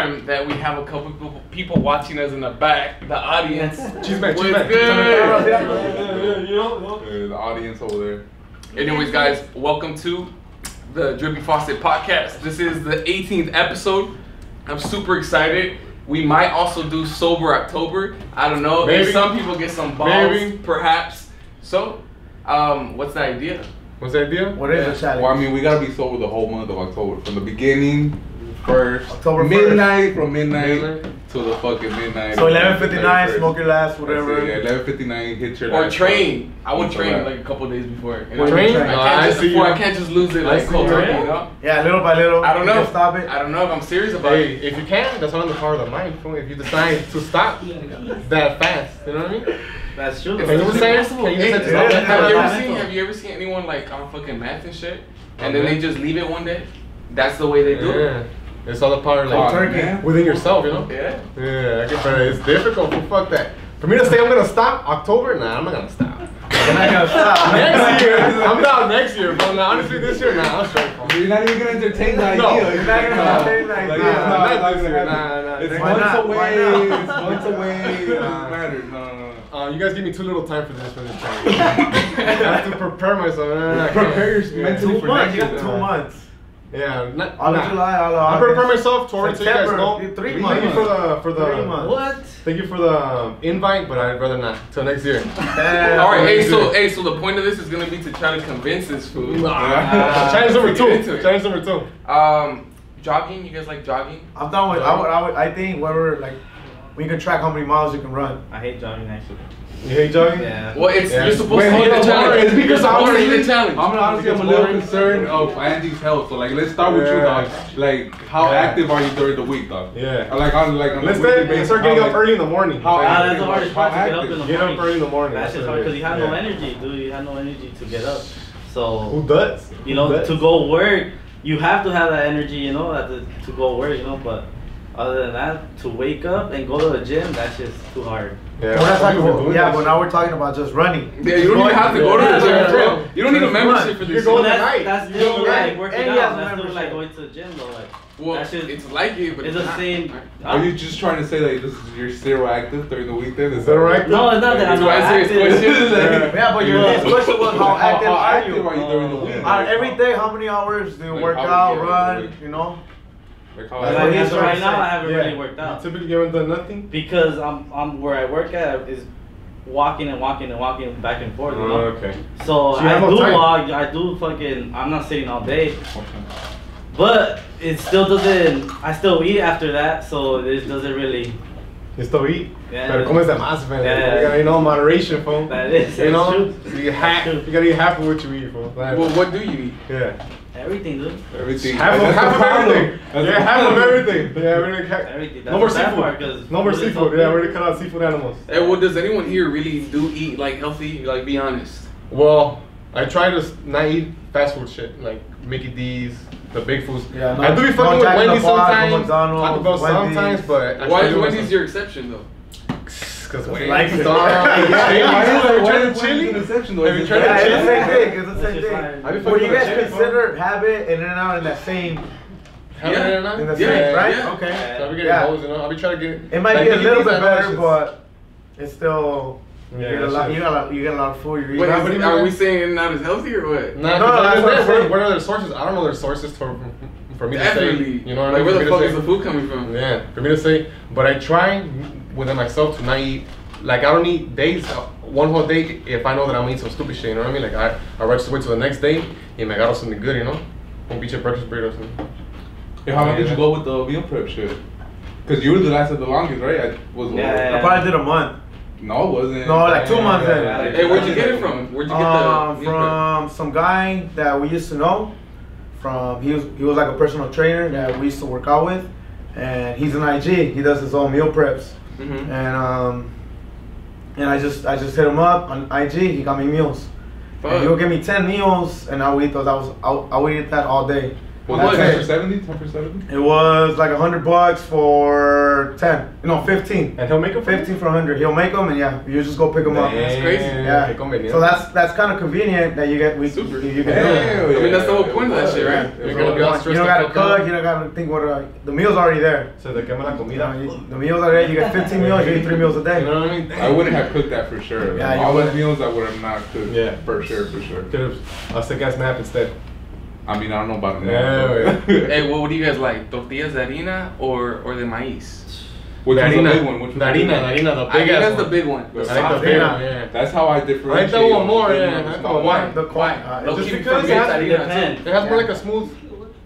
time that we have a couple people watching us in the back, the audience. Cheese man. Good. The audience over there. Anyways, guys, welcome to the Drippy Faucet Podcast. This is the 18th episode. I'm super excited. We might also do Sober October. I don't know. Maybe. If some people get some balls, perhaps. So, what's the idea? What's the idea? What is the challenge? Well, I mean, we gotta be sober the whole month of October, from the beginning, October midnight, from midnight to the fucking midnight. So 11:59, smoke your last, whatever. Yeah, 11:59, hit your Or last train. cup. I would Eat train your like a couple days before. You What know? train? I can't just lose it like cold turkey, you know? Yeah, little by little. I don't know. Stop it. I don't know if I'm serious about Hey, it. if you can, that's on the power of the mind. If you decide to stop that fast, you know what I mean? That's true. It's Can you say it? Can you decide to stop that fast? Have you ever seen anyone like on fucking math and shit, and then they just leave it one day? That's the way they do it. Yeah. It's all the power like turkey. within yourself, you know? Yeah. Yeah, I get better. It's difficult, but fuck that. For me to say I'm gonna stop October, nah, I'm not gonna stop. You're not gonna stop. Next year, I'm down next year, bro. Now, honestly, this year, nah, I'm straight. You're not even gonna entertain the idea. No, You're not gonna entertain the idea. It's Nah, not this gonna year, happen. nah. It's Why months not? away. Why not? It's months away. It doesn't matter. No. You guys give me too little time for this challenge. I have to prepare myself. Prepare your mentally 2 for months. next You got year. 2 months. Yeah, All of July, all of I August. prepare myself to already so you guys September, know. 3 Thank months. you for the 3 months. What? Thank you for the invite, but I'd rather not. Till next year. All right. So the point of this is gonna be to try to convince this fool. Challenge number Get into 2. it. Challenge number 2. Jogging. You guys like jogging? I'm done with. I think whatever, like, we can track how many miles you can run. I hate jogging actually. You hate jogging? Yeah. Well, you're supposed Wait, to hold hit on, the challenge. it's because You're supposed to honestly, hit the challenge. I'm a little concerned of Andy's health. So like, let's start with you, dog. Like, how active are you during the week, dog? Yeah. Like on Let's a weekly basis, start getting how, up early in the morning. How That's the hardest How part to get up in active? the Get morning. up early in the morning. That's just hard because you have no energy, dude. You have no energy to get up. So Who does? you know, to go work, you have to have that energy, you know, to go work, you know. But other than that, to wake up and go to the gym, that's just too hard. Yeah, Well, that's like, doing yeah, this. but now we're talking about just running. Yeah, you don't even have to go to the gym, bro. You don't need a membership for You're this. going shit. at night. That's You still go like right. working And out. you have That's still membership. like going to the gym, though. Like, Well, that's just, it's like it, but it's the not. same. Are you just trying to say that this is you're zero active during the weekend? Is that right? No, it's not that I'm That's not why I say it's active. question. Yeah, but your next question was how active How are active you? are you during the week? Every day, how many hours do you Like, work how out, many run, hours? you know? Like how That's Like, what active? he's as of trying right to now, say. I haven't really worked You out typically haven't done nothing? because I'm where I work at is walking back and forth. You know? Okay. So So you I have no do time. walk. I do fucking. I'm not sitting all day, but it still doesn't. I still eat after that, so it doesn't really. You still eat? Yeah. Pero comes de más, man. Yeah. You gotta, moderation, fool. That is. You know? True. So you gotta eat half of what you eat, fool. Well, what do you eat? Yeah. Everything, dude. Everything. Half of That's the problem. everything. That's Yeah, the half of problem. everything. Yeah, we're gonna Everything. No more That's the bad part, seafood. 'cause No more food is so seafood. Yeah, good. we're gonna cut out seafood animals. Hey, well, does anyone here really do eat like healthy? Like, be honest. Well, I try to not eat fast food shit like Mickey D's, the big foods. Yeah, no- I do be fucking no with Jack in the Wendy's Box, no sometimes. McDonald's, Taco Bell Wendy's. sometimes, but I Why try is to do Wendy's myself. your exception though? Because Like Wendy's it. dog. Why Have you is tried it the chili? an exception though? Have you Is it tried Yeah, the it's the chili? same thing. It's the That's same just thing. fine. Have you Would fucking you guys chili, consider Habit and In-N-Out in that same, Have you Yeah. not? in the Yeah, same, right? yeah. Okay. So I'll be getting Yeah. those, you know. I'll be trying to get. It might like, be a Mickey little D's, bit I know better, it's but it's still Yeah, you get a that's lot. true. You get a lot of food. You're Wait, eating. are we saying not as healthy or what? Nah, No, that's what I'm saying. what are their sources? I don't know their sources for me to Definitely. say. You know what I Like, mean? where the For me fuck to is say. the food coming from? Yeah, for me to say, but I try within myself to not eat. Like I don't eat days, one whole day if I know that I'm eating some stupid shit. You know what I mean? Like I just wait till the next day and I got something good. You know, un pinche breakfast burrito or something. Hey, how long did you go with the meal prep shit? Because you were the lasted the longest, right? I I probably did a month. No, it wasn't. No, like 2 months then. Hey, where'd you get it from? Where'd you get the meal From some guy that we used to know. He was like a personal trainer that we used to work out with, and he's an IG. He does his own meal preps, prep? Mhm. and I just hit him up on IG. He got me meals. And he'll give me 10 meals, and I would eat those. I would eat that all day. Was That's that it. 10 for 70? 10 for 70? It was like $100 for 10. No, 15. And he'll make them 15 for 100. He'll make them, and yeah, you just go pick them up. That's crazy. Yeah. Qué conveniente. So that's kind of convenient that you get. Super. You can Hell do it. I mean, that's the whole point of that shit, right? You're gonna be all You stressed don't the fuck gotta out. cook. You don't gotta think what the meal's already there. Se te quema la You comida. know, the meals are there. You get 15 meals. You eat 3 meals a day. You know what I mean? I wouldn't have cooked that for sure. Yeah, Like, you all those wouldn't. meals I would have not cooked. Yeah. For sure. Could've a sick ass nap instead. I mean, I don't know about that. Yeah, Hey, what do you guys like? Tortillas de harina or de maíz? Which The one's the harina. big one? Which one's The harina, the big Harina's ass the one. big one. The I soft like the big big one. one, yeah. That's how I differentiate. I like that one more, the big yeah. one, the I like small the one. one. The corn. Why? Low Just key because forget it has- harina, depends. too. It has more like a smooth.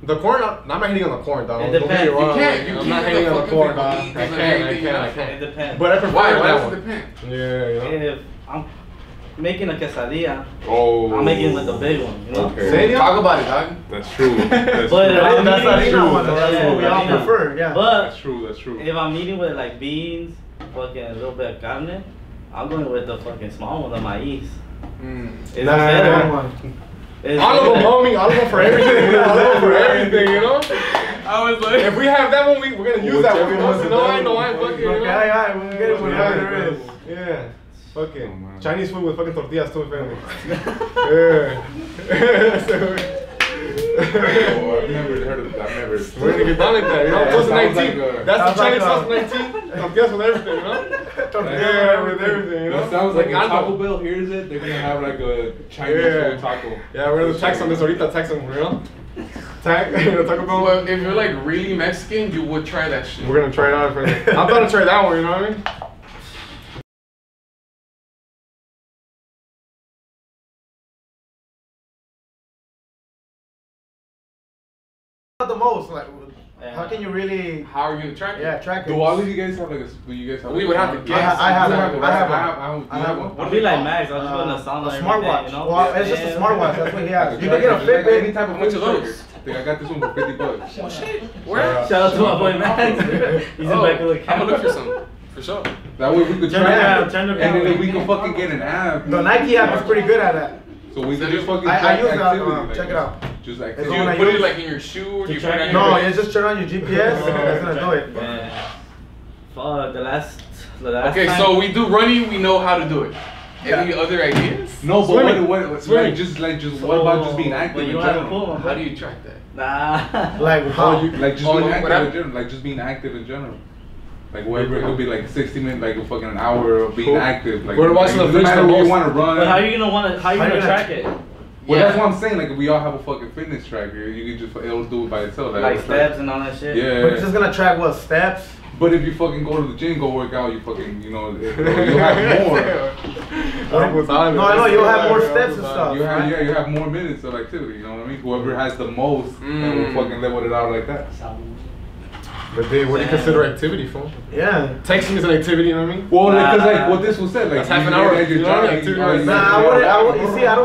The corn, I'm not hating on the corn, dog. It Don't get me depends. wrong. You can't. You I'm not can't hating on the fucking corn, pick dog. on I meat can't, and I everything, can't, I It can't. depends. But I prefer Why that does one. it depend? Yeah, you know. If I'm making a quesadilla, Oh. I'm making it with the big one, you know? Okay. Serio? Talk about it, dog. That's true. That's But true. I'm That's the eating- harina one. That's Yeah, what we all harina. prefer. Yeah. But That's true. That's true. if I'm eating with like beans, fucking a little bit of carne, I'm going with the fucking small one, the maíz. It's Nah, better. nah, It's All of them, better. homie. All of them for everything. All of them for everything, you know? I was like, If we have that one, we're gonna use that one. You know? Whichever So no, one's I available. fucking, you know? Okay, we'll get it whenever there is. Yeah. Fucking Oh, man. Chinese food with fucking tortillas too, family. Yeah. Oh, I've never heard of that. I've never. We're gonna get down like that, you know? Yeah, 2019. sounds like a- That's the sounds like Chinese 2019. Tortillas with everything, you know? Yeah, with everything, you know? That sounds like if Aldo. Taco Bell hears it, they're gonna have like a Chinese Yeah. food taco. Yeah, we're gonna tax on this ahorita, tax them, you know? Taco Bell. well, if you're like really Mexican, you would try that shit. We're gonna try it out. I'm gonna try that one, you know what I mean? The most, like, Yeah. how can you really, How are you gonna track it? yeah, track it? Do all of you guys have like a? Do you guys have? We like would a have to smart- guess. I have Exactly. one. I have I have one. I'll be like Max, I'll just go in the sauna a and smartwatch. everything, you know? Well, it's just a Yeah. smartwatch. That's what he has. Like You can get a tracker, like any Fitbit. type of How much fitness are tracker. those? I think I got this one for $50. Oh shit. Where? Shout out to my boy Max. He's in Oh, back of the I'm camera. gonna look for some. For sure. That way we could Turn track around, it, turn and around. then we can fucking get an app. The Nike app is pretty good at that. So we can Is just it- fucking I track use that, activity. check like, it out. Just Do activity. the you one I put it use. like in your shoe or do you To put it track on it. your No, wrist? you just turn on your GPS. That's gonna do it. Yeah. Fuck, the last Okay, time. so we do running, we know how to do it. Any other ideas? No, but Swimming. what Swimming. what about just being active But you in don't have a general? pool, How do you track that? Nah. Like how? Like just Oh, being you- active whatever. in general. Like just being active in general. Like whatever it could be, like 60 minutes, like a fucking an hour of being Cool. active. Like We're watching like, the no fish matter the where you most. want to run. But how you gonna How you gonna- track it? Well, Yeah. that's what I'm saying. Like we all have a fucking fitness tracker. You can just it'll do it by itself. Like it's steps and all that shit? Yeah. But it's just gonna track what steps. But if you fucking go to the gym, go work out, you fucking you'll have more. No, I know you'll have more steps and stuff. You have you have more minutes of activity. You know what I mean? Whoever has the most, will fucking level it out like that. But then, what do you consider activity, fool? Yeah. Texting is an activity, you know what I mean? Well, because like what this was said, like That's half an you hour. at your You know, job, activity. you- Nah, I wouldn't. You see, I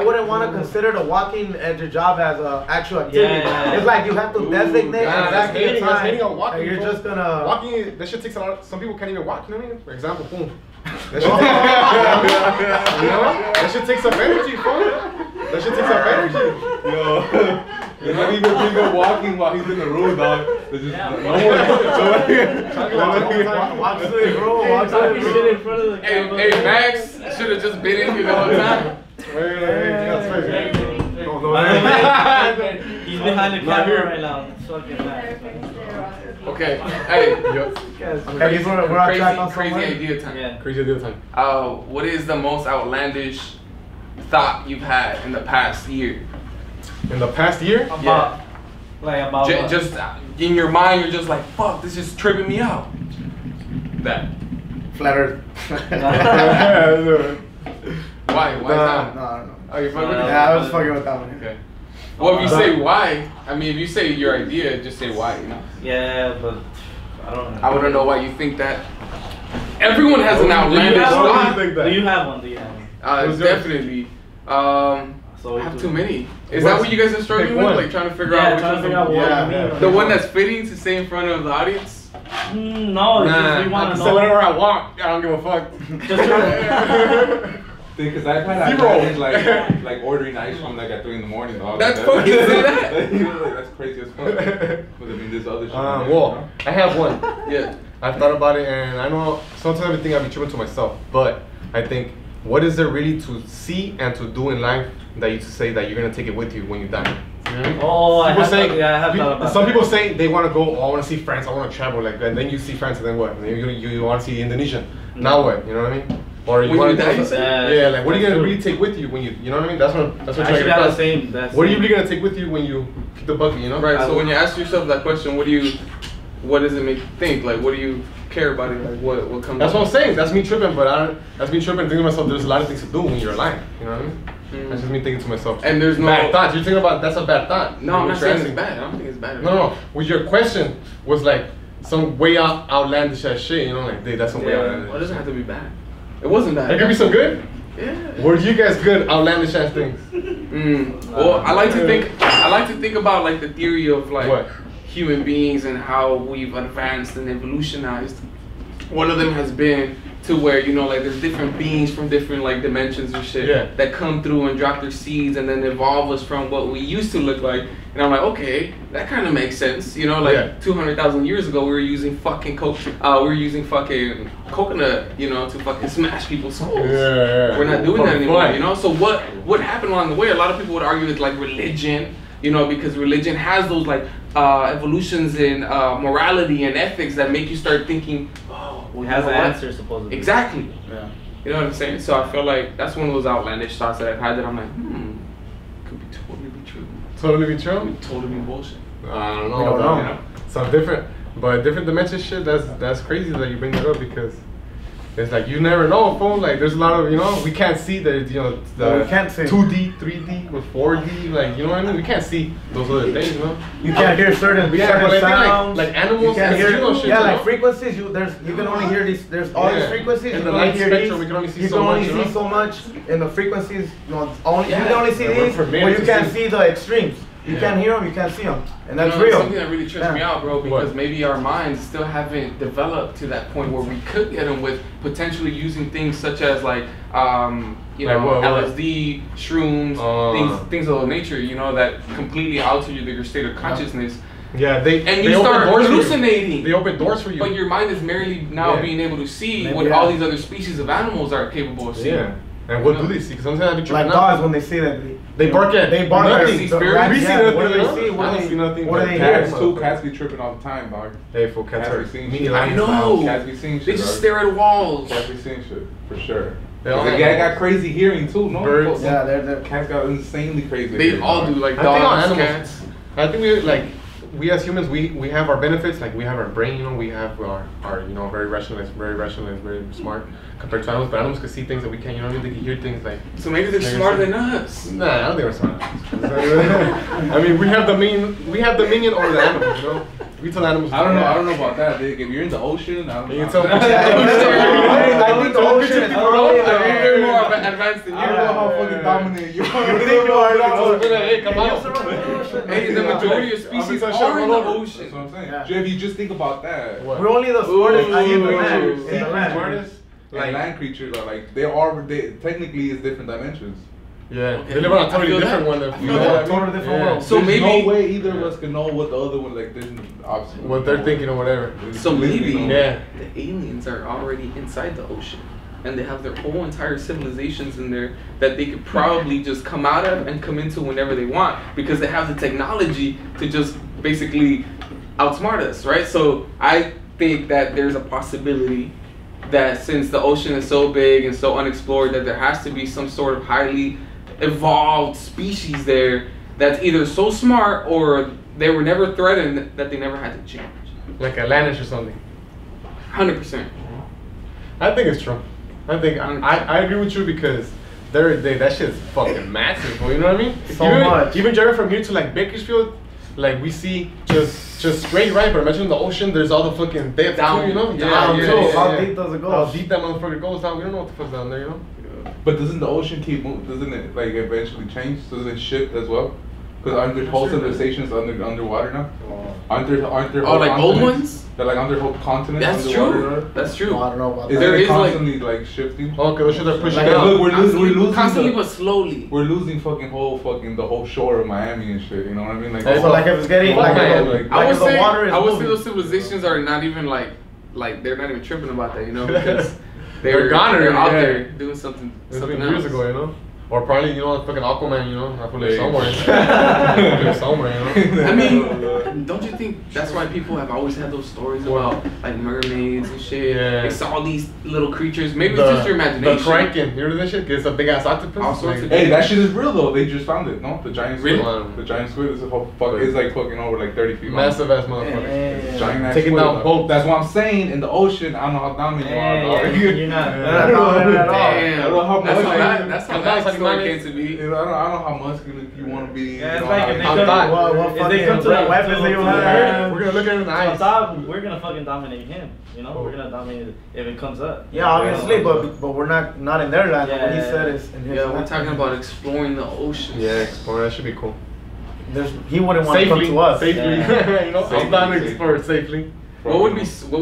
wouldn't wanna consider the walking at your job as a actual activity. Yeah. It's like you have to designate Nah, that's exactly the hating. That's time. hating on walking. And you're fool. just gonna. Walking. That shit takes a lot. Some people can't even walk. You know what I mean? For example, boom. That shit, you know? That shit takes up energy, fool. That shit takes up energy. You're not even big up walking while he's in the room, dog. There's just Yeah. no one. Walk to it, bro. Walk to Talking it, shit bro. in front of the Hey, camera. hey, Max should have just been in here the whole time. He's behind the camera right now. It's fucking Max. Okay, hey, Hey, we're on track on crazy somewhere. idea time. Yeah. Crazy idea time. What is the most outlandish thought you've had in the past year? In the past year? About, like about what? Just in your mind, you're just like, fuck, this is tripping me out. That. Flat Earth. Why? Why is that? No. Oh, you're fucking with it? Yeah, I was fucking with that one. Okay. Well, if you say why, I mean, if you say your idea, just say why, you know? Yeah, but I don't know. I wouldn't know why you think that. Everyone has an Do you outlandish have thought. one? Do you have one? Do you have one? What's yours? Definitely. So I have we too do- many. Is that what you guys are struggling Pick with? one. Like trying to figure Yeah, out which trying to one's figure out what Yeah, you yeah. mean. the one that's fitting to say in front of the audience? No, it's just we I want can to say whatever know. I want. I don't give a fuck. Just Because I've had Zero. like ordering ice cream like at 3 in the morning, dog. That's Like, fucking that. That's crazy as fuck. But I mean, there's other shit. Well, I have one. Yeah. I've thought about it, and I know sometimes I think I'll be tripping to myself, but I think, what is there really to see and to do in life that you say that you're gonna take it with you when you die? You know what I mean? Oh, I People have say, thought- yeah, I have thought about some that. people say they want to go, oh, I want to see France, I want to travel, like, and then you see France, and then what? And then you want to see Indonesia. Now what? You know what I mean? Or you When want you to die, you say? yeah, like, what are you That's gonna true. really take with you when you know what I mean? That's what I I'm should trying to have the get same. That's What are you really gonna take with you when you kick the bucket? You know? Right. So when you ask yourself that question, what does it make you think? Like, what do you care about it? Like, what comes? That's what I'm saying. That's me tripping, but that's me tripping, thinking to myself, there's a lot of things to do when you're alive. You know what I mean? That's just me thinking to myself. And there's no bad thoughts. You're thinking about that's a bad thought. No, I'm not What you're saying it's asking. bad. I don't think it's bad. At No, all. no. Well, your question was like some way outlandish ass shit. You know, like dude, that's some way outlandish. Well, it doesn't have to be bad. It wasn't bad. There could be some good. Yeah. Were you guys good outlandish ass things? Well, I like to think about like the theory of like What? human beings and how we've advanced and evolutionized. One of them has been to where, you know, like there's different beings from different like dimensions or shit Yeah. that come through and drop their seeds and then evolve us from what we used to look like. And I'm like, okay, that kind of makes sense. You know, like Yeah. 200,000 years ago, we were using fucking coconut, you know, to fucking smash people's skulls. Yeah. We're not doing For that anymore, fun. you know? So what happened along the way? A lot of people would argue it's like religion, you know, because religion has those like evolutions in morality and ethics that make you start thinking, oh, well, It has you an know what? answer supposedly. Exactly. Yeah. You know what I'm saying? So I feel like that's one of those outlandish thoughts that I've had that I'm like, could be totally be true. Totally be true. Could be totally be bullshit. I don't know. We don't know. You know? Some different, but different dimension shit. That's crazy that you bring that up because it's like you never know, phone. Like there's a lot of we can't see that No, we can't see. 2D, 3D, or 4D. Like you know what I mean? We can't see those other things. You can't hear certain Yeah, certain but I think sounds. like animals, You can't hear those shit, yeah, you like know? frequencies. You can only hear these. There's all these Yeah. frequencies. In you the can only light hear spectrum, these. we can only see you so can only much, you see know? so much in the frequencies. It's only Yeah. you can only see Yeah, we're these, permitted but you to can't see. see the extremes. You Yeah. can't hear them. You can't see them, and that's You know, real. Something that really trips me Yeah. out, bro, because What? maybe our minds still haven't developed to that point where we could get them with potentially using things such as like, Like what? LSD, shrooms, things of that nature, you know, that completely alter your state of consciousness. Yeah, they And they you open start doors for you. hallucinating. They open doors for you. But your mind is merely now Yeah. being able to see Maybe, what yeah. all these other species of animals are capable of seeing. Yeah. And what do they see? Because sometimes I be Like tripping dogs out. when they see that. They bark at They bark at nothing. see the spirits. rats, We see yeah, nothing, What do you they know? see? I What don't do see nothing What do but they cats. hear? Too, cats be tripping all the time, dog. Hey, full cats Cats are be seeing mini shit. I lions. know. Cats be seeing They shit, just dog. stare at walls. Cats be seeing shit, for sure. They all The have- guy got crazy hearing too, no? Birds. Yeah, they're. Cats got insanely crazy They hearing, all dog. do, like I think all dogs, animals. cats. I think we as humans we have our benefits, like we have our brain, we have our very rationalized, very smart compared to animals, but animals can see things that we can't, they can hear things like. So maybe they're smarter than us. Nah, I don't think we're smart. I mean, we have the minion over the animals, We tell animals. I don't know about that, Dick. If you're in the ocean, I don't know. You can tell. I think the ocean is probably I think they're more advanced than you. I don't know how fucking dominant you You are. think you are dog? Hey, come on. Hey, the majority of species are in the That's what ocean. I'm saying. Yeah. Jeff, you just think about that. What? We're only the smartest Ooh. in the land. Ooh. In the land. Smartest? Like land creatures are like they technically is different dimensions. Yeah, Okay. they live on a I totally feel different that. one. I You feel know that. what I mean? Totally different world. So There's maybe- no way either of us can know what the other one like. There's opposite. What they're thinking or whatever. So maybe Yeah. the aliens are already inside the ocean. And they have their whole entire civilizations in there that they could probably just come out of and come into whenever they want because they have the technology to just basically outsmart us, right? So I think that there's a possibility that since the ocean is so big and so unexplored that there has to be some sort of highly evolved species there that's either so smart or they were never threatened that they never had to change. Like Atlantis or something. 100%. I think it's true. I agree with you because that shit is fucking massive. You know what I mean? So even, much. Even driving from here to like Bakersfield, like we see just straight right, but imagine in the ocean. There's all the fucking depth Down. too, Down too. How deep does it go? How deep that motherfucker goes down? We don't know what the fuck's down there, But doesn't the ocean keep moving? Doesn't it like eventually change? Doesn't it shift as well? Because aren't there whole civilizations underwater now? Aren't there Oh, like old continents? ones? They're like under whole continents. That's underwater. true. That's true. No, I don't know about Is that. There it is, like- constantly like shifting? Oh, because those shit are pushing Like, down. Look, we're losing Constantly, the, but slowly. we're losing the whole shore of Miami and shit. You know what I mean? Like, So like if it's getting Oh, like, man. like I would if the say water is I would say moving. those civilizations are not even like they're not even tripping about that, you know, because They're gone they're already, out yeah. there doing something It's something been years else. ago, you know? Or probably, you know, fucking Aquaman, you know? I feel like Hey. somewhere. I feel somewhere, you know? I mean, don't you think that's why people have always had those stories about like mermaids and shit? Yeah. They saw these little creatures. Maybe it's just your imagination. The Kraken, you heard of that shit? It's a big ass octopus. All sorts of- Hey, that shit is real though. They just found it. No, the giant squid. Really? The giant squid is a whole it's like fucking over like 30 feet long. Massive ass motherfucker. Yeah. Giant ass Taking squid, down dog. boats. That's what I'm saying. In the ocean, I don't know how dominant you are, dog. You're not. They're not dominant at all. Damn. I don't know how That's how much that's how that story came to be. You know, I don't know how muscular you want to be. Yeah, you it's know, like how if they you- come, thought- What if they fucking come to the weapons that you to have? Earth, We're gonna look at it in the on eyes. top, we're gonna fucking dominate him. You know, we're gonna dominate it if it comes up. Yeah, obviously, but we're not in their land. What he Yeah. said is in his Yeah, land. we're talking about exploring the ocean. Yeah, explore, that should be cool. He wouldn't want to come Safely, to us. safely. Yeah. You know, Safely, I'm down to safely. explore it safely. What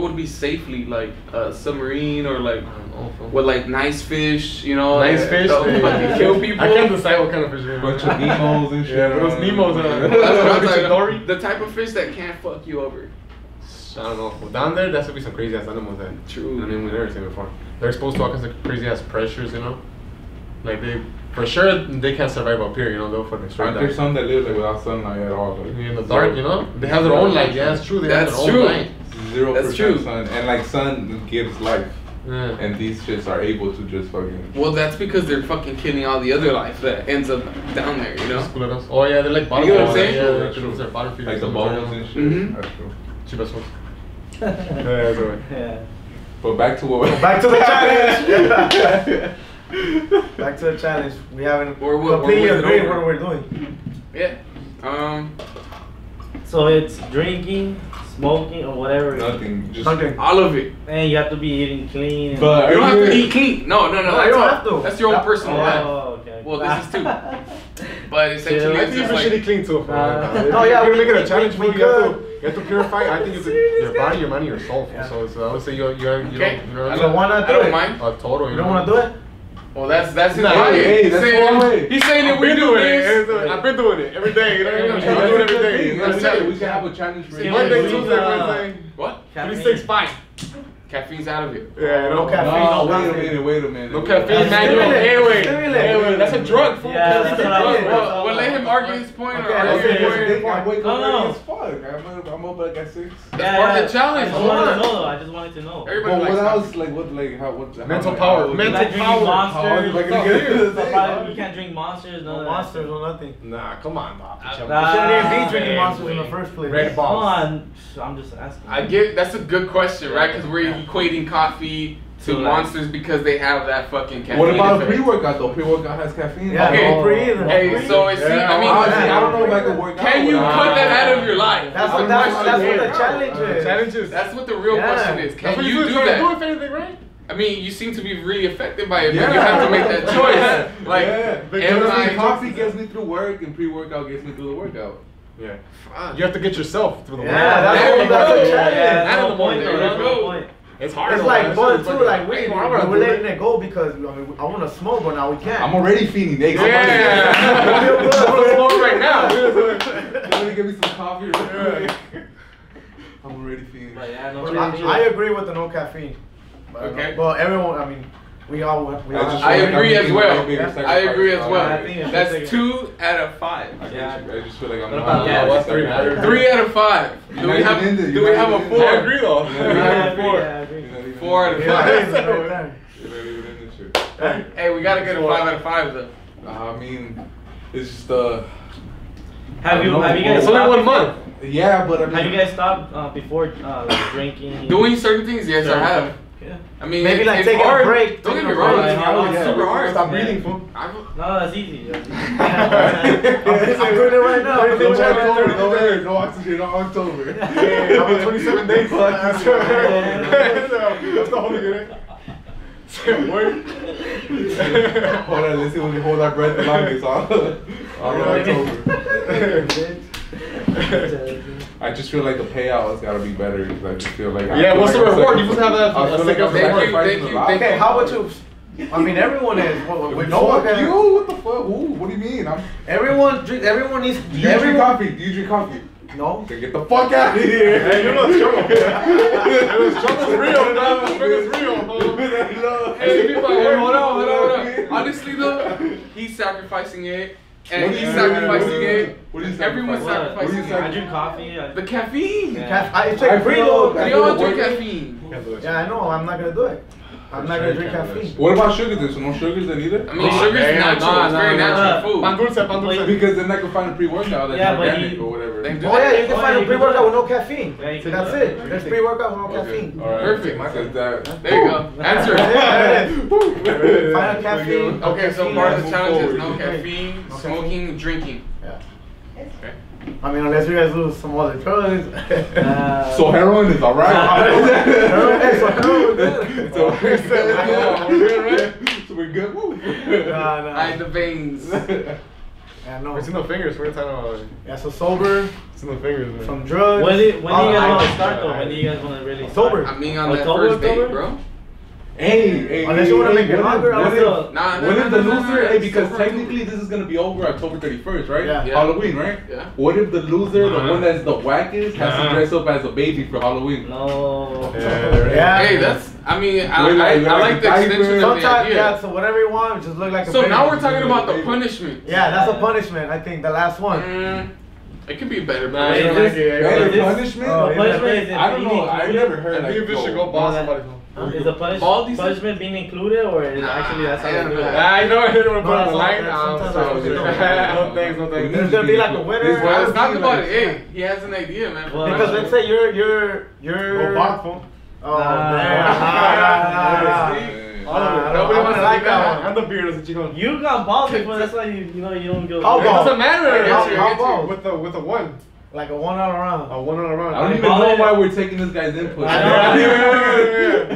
would be safely like a submarine or like I don't know, fool. with like nice fish, you know? Nice that fish. don't fucking kill people. I can't decide what kind of fish it is. Bunch of Nemos and shit. Yeah, but those Nemos are. That's what I'm Richard talking Dory? about. The type of fish that can't fuck you over. I don't know. Well, down there, that's gonna be some crazy ass animals that True. I mean, we've never seen before. They're exposed to all kinds of crazy ass pressures, you know. Like they, for sure, they can't survive up here. You know, they'll fucking straight Aren't there die. some that live like without sunlight at all? Like, In the dark, you know, they have their own light. Yeah, it's true. They have That's their true. own light. 0% That's true. sun, and like sun gives life, Yeah. and these shits are able to just fucking. Well, that's because they're fucking killing all the other life that ends up down there, you know? Culeros. Oh yeah, they're like bottom You know what I'm feeders. saying? Yeah, That's they're true. they're bottom feeders. Like the bubbles and shit. Mhm. That's true. Chivas ones. Yeah, that's right. Yeah. But back to what. Back to the challenge. Back to the challenge. We haven't completely was it agreed over? what we're doing. Yeah. So it's drinking, smoking, or whatever. Nothing. Just. Hunting. All of it. And you have to be eating clean. And But You don't have to Are you- eat clean. No. No, That's you don't all- have to. That's your own personal life. Oh, okay. Well, this is too. But essentially, I it's think you just should like, eat clean too. No, yeah, we we- make it a we- challenge. we fool. You have could. to purify. I think it's your body, your mind, and your soul. Yeah. So I would say you Okay. don't. You know what So I why not I do don't it? mind. mean? A total. You don't want to do it? Well, that's his Nah, body. hey, He's that's saying one it- way. He's saying that I've we been do doing this. it. I've been doing it every day. You know what I mean? Yeah, I'm doing it every day. we You know what I'm saying? can have a challenge for Yeah, Monday, we- Tuesday, uh, Wednesday. What? 365. Caffeine's out of it. Yeah, No caffeine. No, No wait a minute. No caffeine, man. Stimulant. Hey, wait. Stimulant. Hey, wait. That's a drug. Fool. Yeah, that's what I was- Well, let him argue his point or Okay, argue okay, your okay. point. I wake up No. early as fuck. I'm up like at 6. That's part of the challenge. I just Hold wanted to on. know though. I just wanted to know. Everybody But what likes else? coffee. Like what? Like how? What? Mental how- power. how- Mental Like drinking power. monsters. How is it like gonna get So it? probably you can't drink monsters. No No monsters or nothing. Nah, come on, Bob. You shouldn't even be drinking Hey, monsters in the wait. first place. Red Come balls. on, I'm just asking. I get that's a good question, right? Because we're equating coffee to To, like- monsters because they have that fucking caffeine. What about effect. pre-workout though? Pre-workout has caffeine. Yeah, Okay. no pre-either. Hey, so it seems. I mean, Honestly, I don't know if I can work out. can you without- cut that out of your life? That's the what the question. challenge is. Challenges. That's what the real Yeah. question is. That's Can what you do trying to do that? if anything, right? I mean, you seem to be really affected by it, Yeah. but you have to make that choice. Like, yeah. am Because I coffee gets me through work and pre-workout gets me through the workout. Yeah. Fuck. You have to get yourself through the Yeah, workout. that's There what you that's go. a Yeah, challenge. yeah, Not in no the morning, point, there you no go. point. It's hard. It's though, like man. fun It's too. fucking- Like we Hey, well, I'm gonna we're do letting it. it go because I want to smoke, but now we can't. I'm already feeding. They Yeah. I feel good. I wanna smoke right now. Let me give me some coffee. Real quick. I'm already feeding. But yeah, no But caffeine. I agree with the no caffeine. But, Okay. Well, everyone. I mean, we all. I agree as well. Yeah. I agree as I well. think it's That's just 2 out of 5. Yeah. I just feel like I'm What not. about that? What's 3 matter? 3 out of 5. You're Do not we have? even in this. Do You're we not have a even in 4? I agree though. Yeah, Yeah, I agree, Four. yeah, I agree. 4 out of Yeah, 5. it is right there. You're not even in this shit. Hey, we gotta get a 5 out of 5 though. I mean, it's just Have you guys It's only stopped 1 before? month. yeah, but I mean, Have you guys stopped before like drinking? Doing certain things, yes, I Certain have. stuff? Yeah. I mean, Maybe like it's taking a hard. break, Don't get taking me a wrong. break. It's Yeah, super hard. Stop breathing, fool. No, that's easy. That's easy. I'm doing it right now. I'm doing it right now. no air, no oxygen, no October. I'm on 27 days. That's the whole unit. Word. Hold on, let's see when we hold our breath the longest. All right, I just feel like the payout has got to be better. Because I just feel like What's the reward? You must have that. Thank you. Okay, how about you? I mean, everyone is. No one Fuck can. you? What the fuck? Who? What do you mean? Everyone needs. Do you drink coffee? Do you drink coffee? No. Then get the fuck out of here. Hey, you know struggle. Struggle's real, man. Struggle's real. Hey, hold on. Honestly though, he's sacrificing it, and he's sacrificing it. What are you Everyone's sacrificing? sacrificing I it. drink coffee. The caffeine. Yeah. It's like preload. We all drink caffeine. Yeah, I know. I'm not gonna do it. I'm not gonna drink caffeine. What about sugars? There's no sugars in either? I mean, sugar's natural. It's very natural food. Pan dulce. Because then I can find a pre-workout that's Yeah, but organic or whatever. They do Oh yeah, that. you can find a pre-workout with no caffeine. Yeah, you So can that's do it. that. There's pre-workout with no caffeine. Alright. Perfect. Says that. There you go. Answer. Find a caffeine. Okay, so part of the Move challenge is forward. no caffeine, smoking, drinking. Yeah. Okay. I mean, unless you guys do some other drugs. So heroin is alright. Hey, so heroin, good. So we're good, right? So we're good. Woo. Nah. I the veins. Yeah, no. It's in the fingers. We're talking about it. Yeah, so sober It's in the fingers, man. from drugs. When do you guys want to alcohol. start though? When do you guys want to really Sober. start? I mean, on that October, first date, October? bro. Hey, Unless you wanna make it what if- longer, what I'll if- do it. Nah, What if the loser? Hey, because Sober technically this is gonna be over October 31st, right? Yeah. Halloween, right? Yeah. What if the loser, the Nah. one that's the wackest, has Nah. to dress up as a baby for Halloween? No. Yeah. Hey, that's. I mean, I Like- like like the diaper. extension of the Sometimes, idea. yeah, so whatever you want, just look like a So baby. now we're talking about the punishment. Yeah, that's a punishment, I think, the last one. It could be better. Nah, but- you don't like it. Better this- punishment? Oh, The punishment is I don't know. I've never heard I like. think if you should yo, go boss no, somebody. Is the Baldy punishment being included, or is Nah, actually that's how I they don't do know. it? I know I didn't want to put No, on the line. sometimes So, I do. no thanks, no thanks. There's gonna be like a winner. This Well, one- let's talk about it. like- Hey, he has an idea, man. Well, Because let's say you're. Go box, fool. Oh, Nah. damn. All of it. I Nobody don't wants to like like that that. one. And the beard is a chico. You got balls, but that's why you don't go. How It about- doesn't matter. I get you, I How get you. about With a one. like a 1 out round? A one on a round. I don't even know why we're taking this guy's input. I Yeah, know.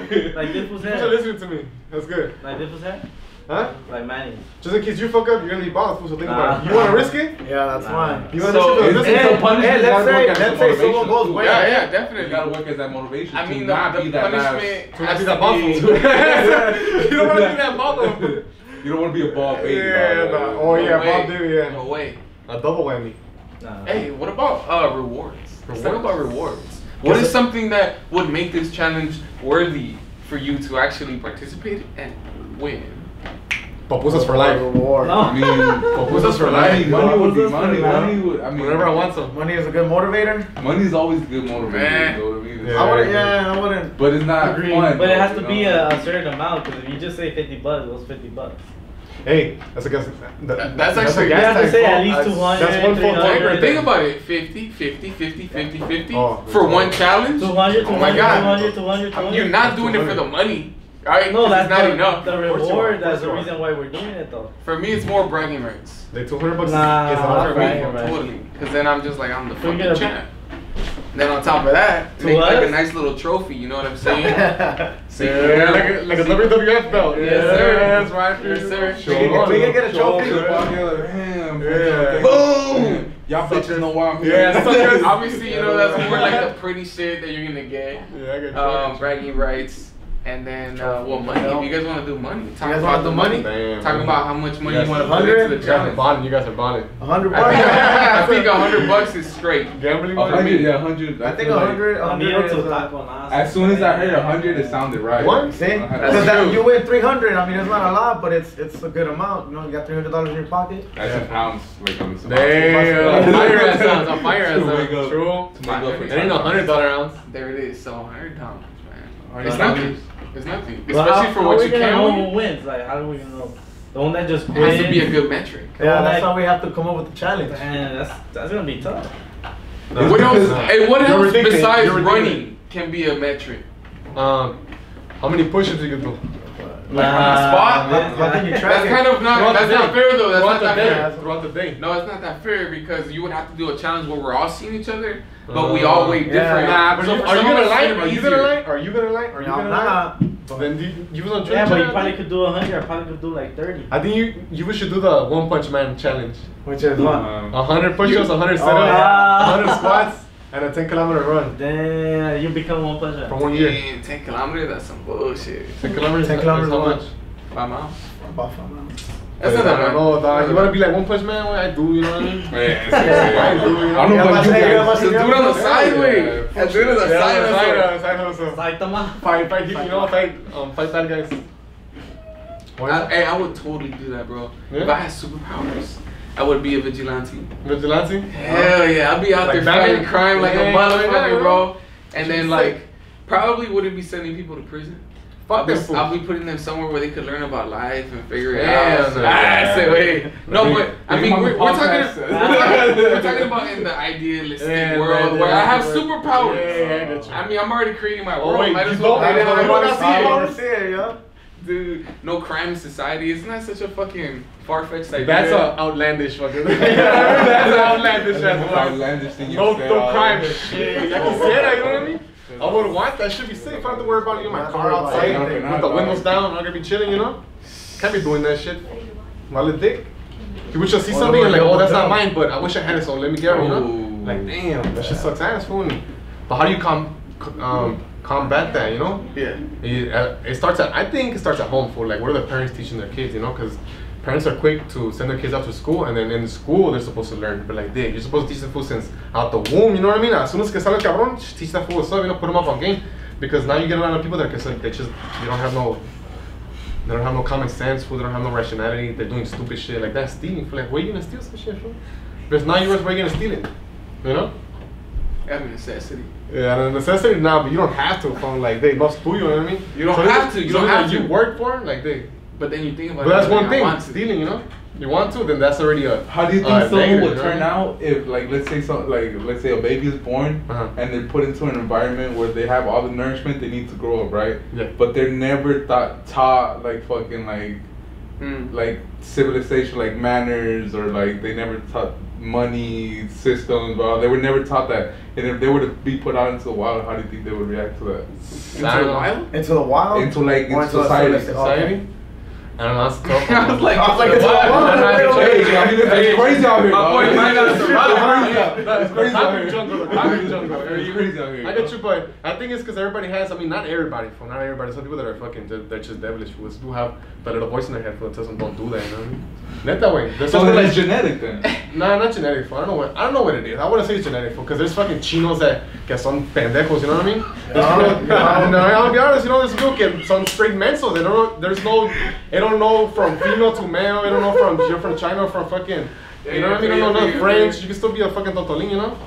yeah. Like this was You're hair. listening to me. That's good. Like this was hair. Huh? Like Manny. Just in case you fuck up, you're gonna be boss. So think Nah. about it. You wanna risk it? Yeah, that's Nah. fine. You wanna So, risk it? it's Risk a it? punishment. Hey, Gotta let's work say as a someone motivation, goes too. way. Yeah, You definitely. gotta work as that motivation. I to mean, not the be that punishment To not has be to that boss. be. You don't wanna be that boss. You don't want to be a ball baby. Yeah, dog. nah. Oh yeah, No Bob way. did, yeah. No way. A double whammy. Nah. Hey, what about rewards? Let's talk about rewards. What Yes, is something that would make this challenge worthy for you to actually participate and win? Papusas for life. Reward. No. I mean, Papusas for life. money would be Papusas for money. life. Money would. I mean, Whenever I want some. Money is a good motivator. Money's always good motivator. Man. You know what I mean? Yeah. I wouldn't. But it's not Agreed. fun. But it though, has to you be know? a certain amount, because if you just say $50, it was $50. Hey, that's a guess. That's actually- You have to say at least That's 200. That's one full tank right Think there. about it. 50, 50, 50, 50, 50 Oh, for one challenge. 200, Oh my God. 200, 200, 200. You're not doing it for the money. Alright? No, that's not the, enough. the course you are, reward. of That's course the you are. reason why we're doing it, though. For me, it's more bragging rights. The $200 Nah, is For enough not for me, bragging rights. totally. Because then I'm just like, I'm the So fucking you're gonna- champ. Then on top of that, To make like us? a nice little trophy. You know what I'm saying? See, Yeah, like a WWF belt. Yes, sir. That's right. Yes, sir. Show We can- on. we can get a Show trophy. up to the podcast, damn, Yeah. Boom! Y'all bitches know why I'm here. Yeah, suckers. Obviously, you know that's more like the pretty shit that you're gonna get. Yeah, I got you. Bragging rights, and then money. If you guys want to do money, talk guys about wanna the do money. Damn. Talk about how much money Yes. you want to put into the 100? You guys are challenge. bonding. You guys are bonding. $100 I think $100 is straight. Gambling Oh, money? yeah, 100. I think feel like 100. A meal 100 to is taco nas. As soon as I heard 100, it sounded right. What? See, That's because true. you win 300. I mean, it's not a lot, but it's a good amount. You know, you got $300 in your pocket. That's in pounds. Like, on some Damn. Fire ass sounds. On fire ass To make sounds. up- True. to make up for It ain't $100 ounce. There it is. So $100, man. $100. It's nothing. It's nothing. But Especially for how what we you gonna can know win. who wins? Like, how do we know? The one that just It has to quit? be a good metric. Yeah, like- that's why we have to come up with the challenge. Man, that's gonna be tough. What else? Hey, what You're else ridiculous. besides You're ridiculous. running can be a metric? How many push-ups you can do? Like on the spot? How can you track That's it? kind of not. Throughout the That's not day. fair though. That's not Throughout that the day. fair. Throughout the day. No, it's not that fair because you would have to do a challenge where we're all seeing each other, but we all weigh Yeah. different. Nah, but So are for you some gonna of us, lie? it's Are you easier. gonna lie? Are you gonna lie? Are you No, gonna nah. lie? Then you was on Yeah, training. but you probably could do 100. I probably could do like 30. I think you should do the One Punch Man challenge. Which is what? 100 push-ups, 100 sit-ups, yeah. 100 squats, and a 10-kilometer run Then you become 1 punch for man. 1 year. Damn, 10 kilometers, that's some bullshit. 10 kilometers. 10 kilometers how what? much? 5 miles. About 5 miles. That's not that I bad. know, dog. You wanna be like One Punch Man? Well, I do, you know what I mean? I do, you know? don't know Yeah, about you but- guys. Just do it on the side, way. Yeah. And do it on the side. Side hustle. Saitama. Fight, you know, fight bad guys. Hey, I would totally do that, bro. Yeah? If I had superpowers, I would be a vigilante. Vigilante? Hell yeah, I'd be out Like there Batman? fighting crime like a Yeah, motherfucker, yeah, bro. And Shit's then like, probably wouldn't be sending people to prison. Fuck them fools. I'll be putting them somewhere where they could learn about life and figure it Yeah, out. no, I say, wait. No, but I mean, we're talking, podcast. we're talking about in the idealistic Yeah, world yeah, where I have yeah. superpowers. Yeah, I get you. I mean, I'm already creating my Oh, world. wait, Might as you well. don't- I you wanna don't see see it. it. I want to see it, yo. Dude, no crime in society. Isn't that such a fucking far-fetched idea? That's a outlandish fucking. That's an outlandish ass one. Outlandish thing you No, said, no crime and shit. I can say that, you know what I mean? I would want that. Should be safe. I don't have to worry about it in my car outside with the windows down. I'm gonna be chilling, you know? Can't be doing that shit. My little dick. You wish I see something and like, oh, that's not mine, but I wish I had it, so let me get it, you know? Ooh. Like, damn, that shit sucks ass, fool. But how do you combat that, you know? Yeah. It starts at, I think it starts at home, fool. Like, what are the parents teaching their kids, you know? Because parents are quick to send their kids out to school, and then in school they're supposed to learn. But like, you're supposed to teach the fool since out the womb, you know what I mean? As soon as que sale el cabrón, teach that fool what's up, you know, put them up on game. Because now you get a lot of people that they just, they don't have no common sense, fool. They don't have no rationality. They're doing stupid shit like that, stealing. Fool. Like, where you gonna steal some shit, fool? Because now you're where you gonna steal it, you know? That's a necessity. Yeah, the necessity now, but you don't have to, fool. Like, they must do, you know what I mean? You don't have to. You don't have to. You work for it, like they. But then you think about But that's it. one I thing, want to. stealing, you know? You want to, then that's already a. How do you think someone negative, would you know turn what I mean? out if, like, let's say a baby is born Uh-huh. and they're put into an environment where they have all the nourishment they need to grow up, right? Yeah. But they're never taught like fucking like civilization, like manners, or like they never taught money systems. Bro, they were never taught that. And if they were to be put out into the wild, how do you think they would react to that? Into the wild? Into the wild? Into like Or into into a society. Society? I don't know, that's tough. I was like, into the wild. Hey, I mean, it's crazy out here. My dog. boy might not survive. It's crazy out here. It's crazy out here. I get you, but I think it's because everybody has, I mean, not everybody, some people that are fucking, they're just devilish fools, do have that little voice in their head that tells them don't do that, you know what I mean? Not that way. There's So something then like it's genetic then. Nah, not genetic, fool. I don't know what it is. I wouldn't say it's genetic, because there's fucking chinos that son pendejos, you know what I mean? I'll be honest, you know, there's people que son straight mensos. They don't know, they don't know from female to male. They don't know from you're from China or from fucking. You know what I mean? They don't know French. You can still be a fucking totolín, you know?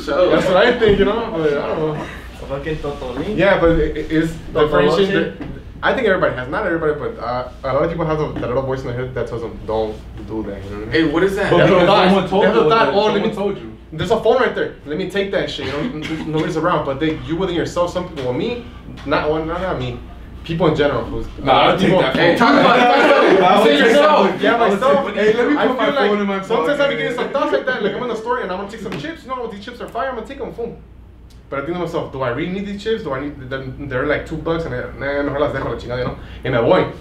So, That's what I think, you know? But I don't know. Fucking Totolín. Yeah, but it's Totoloche? differentiating. I think everybody has, not everybody, but a lot of people have that little voice in their head that tells them don't do that. You know what I mean? hey, what is that? But That's because what I someone thought. told That's you. what I thought. Oh, let Someone me- told you. There's a phone right there. Let me take that shit. You know, nobody's around, but you within yourself, some people, well, me, not me, people in general. Nah, I'll take that Hey, phone. talk about I Say would take yourself. that. Yeah, I would myself. take- Hey, let me I put my feel phone in my sometimes I be pocket. getting some thoughts like that. Like I'm in the store and I'm gonna take some chips. You know, these chips are fire. I'm gonna take them. Boom. But I think to myself, do I really need these chips? Do I need? They're like $2, and mejor las dejo la chingada, you know. Y me voy.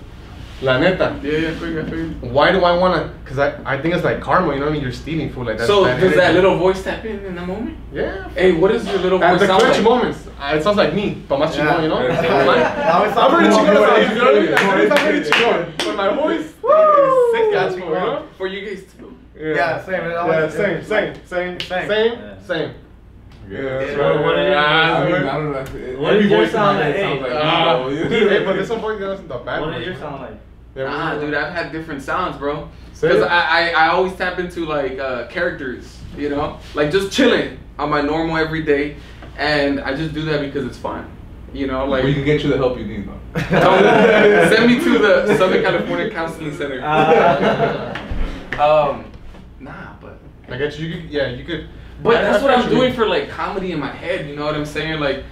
La neta. Yeah, I figured. Why do I wanna? Cause I think it's like karma. You know what I mean? You're stealing food like that. So, does that energy. little voice tap in that moment? Yeah. Hey, what does your little At voice the sound clutch like? moments, it sounds like me, but más chingón, you know? Yeah. Now it I'm sounds pretty more chingón, good. you know what I mean? I'm pretty chingón, but my voice is sick ass, you know? For you guys too. Yeah, same. It Yeah, always- same. Yeah, that's Yeah. right. What are you- I mean, Yeah, I don't know. What Every does yours voice in my sound head like? sounds like Hey, but this one voice is the bad What one. does yours sound like? Nah, dude, I've had different sounds, bro. Say Because it. I always tap into like characters, you know, like just chilling on my normal everyday, and I just do that because it's fun, you know, like. We can get you the help you need, though. Send me to the Southern California Counseling Center. Nah, but. I get you. You could. But that's what I'm actually- doing for like comedy in my head. You know what I'm saying? Like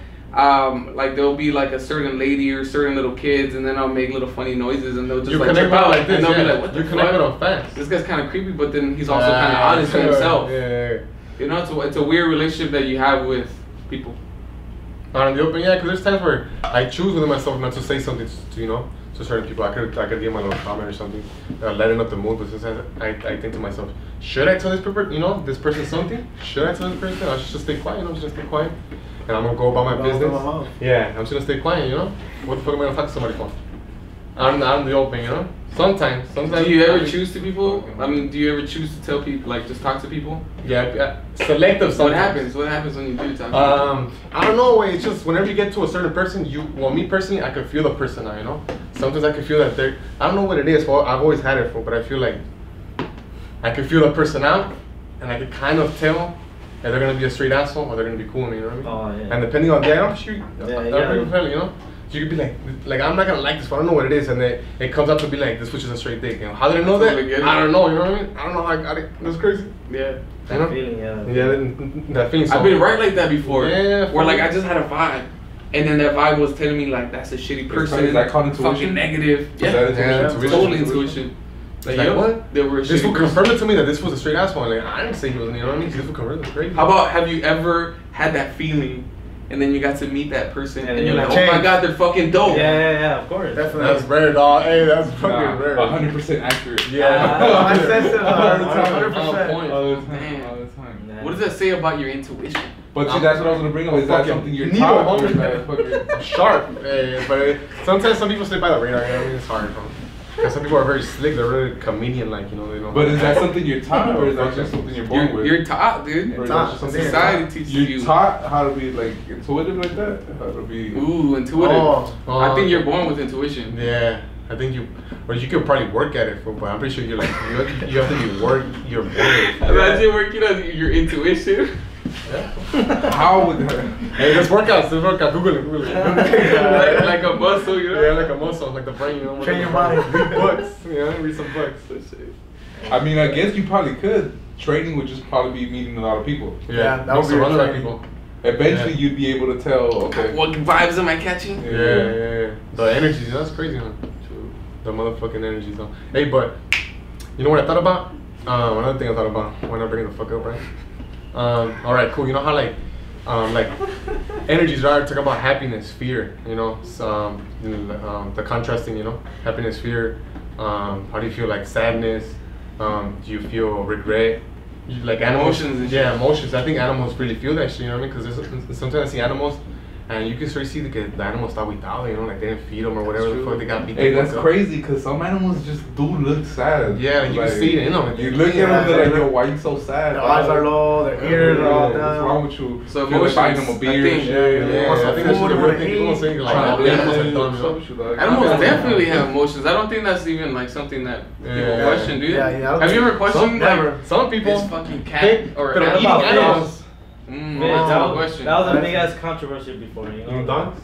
there'll be like a certain lady or certain little kids, and then I'll make little funny noises, and they'll just You like connect trip out, like this. and they'll Yeah. be like, "What the You connect with fuck?" them fast. This guy's kind of creepy, but then he's also kind of honest with himself. Yeah. You know, it's a weird relationship that you have with people. Out in the open, yeah, because there's times where I choose within myself not to say something to, you know, to certain people. I could give my little comment or something, lighten up the mood, but sometimes I think to myself, should I tell this person, you know, this person something? Should I tell this person? I should just stay quiet, you know, I'm just gonna stay quiet. And I'm gonna go about my business. Yeah, I'm just gonna stay quiet, you know? What the fuck am I gonna talk to somebody for? Out in the open, you know? Sometimes. Do you ever choose to people? I mean, do you ever choose to tell people, like, just talk to people? Yeah, selective sometimes. What happens? What happens when you do talk to people? I don't know, it's just whenever you get to a certain person, well, me personally, I can feel the person now, you know? Sometimes I can feel that I don't know what it is, well, I've always had it for, but I feel like I can feel the person out, and I can kind of tell if they're gonna be a straight asshole or they're gonna be cool, you know what I mean? Oh, yeah. And depending on that, I'm sure, you know? You could be like, I'm not gonna like this, but I don't know what it is, and then it comes out to be like, this was just a straight dick. You know, how did I know that? I don't know, you know what I mean? I don't know how I got it. That's crazy. Yeah. That feeling, yeah. Yeah, that feeling. I've been right like that before. Yeah. Where like I just had a vibe, and then that vibe was telling me like that's a shitty person. Is that called intuition? Fucking negative. Yeah. Totally intuition. Like what? They were this will confirm it to me that this was a straight asshole. Like I didn't say he wasn't. You know what I mean? This will confirm it. Crazy. How about have you ever had that feeling? And then you got to meet that person, and you're like, change. Oh my god, they're fucking dope. Yeah, of course. Definitely. That's rare, dog. Hey, that's fucking rare. 100% accurate. Yeah. I sense it 100%. All the time. Damn. All the time. What does that say about your intuition? But see, that's what I was gonna bring up. Is that something you're taught? Or is that fucking sharp? But sometimes some people stay by the radar. You know what I mean? It's hard, bro. Because some people are very slick. They're really comedian-like. You know, they know. But is that something you're taught, or is that just something you're born with? You're taught, dude. You're taught. Society teaches you. You're taught how to be like intuitive like that. How to be. Ooh, intuitive. I think you're born with intuition. Yeah, I think you could probably work at it, but I'm pretty sure you're like you have to be you're born with it. Imagine working on your intuition. How would that? Hey, let's work out. Google it. like a muscle, you know? Yeah, like a muscle, like the brain, you know? Train your mind. Read books, read some books. I mean, I guess you probably could. Training would just probably be meeting a lot of people. Yeah, that would be surrounded by training. people. Eventually, you'd be able to tell. Okay. What vibes am I catching? Yeah. The energies, that's crazy, huh? True. The motherfucking energies, though. Hey, but you know what I thought about? Another thing I thought about when I bring the fuck up, right? All right, cool. You know how like energies, right? Talk about happiness, fear. You know, the contrasting. You know, happiness, fear. How do you feel? Like sadness. Do you feel regret? Like animals. Emotions. Yeah, emotions. I think animals really feel that shit. You know what I mean? Because sometimes I see animals. And you can sort of see the animals está aguitado, you know, like they didn't feed them or whatever the fuck they got beat. Hey, that's crazy because some animals just do look sad. Yeah, you can see it in them. You look at them, they're like, yo, why you so sad? Their eyes are low, their ears are all down. What's wrong with you? So emotions, buying them a beer. I think that's what they're thinking. People say like, animals are dumb. Animals definitely have emotions. I don't think that's even like something that people question, do you? Yeah. Have you ever questioned like some people this fucking cat or eating animals? That was a big ass controversy before, you know. Dogs?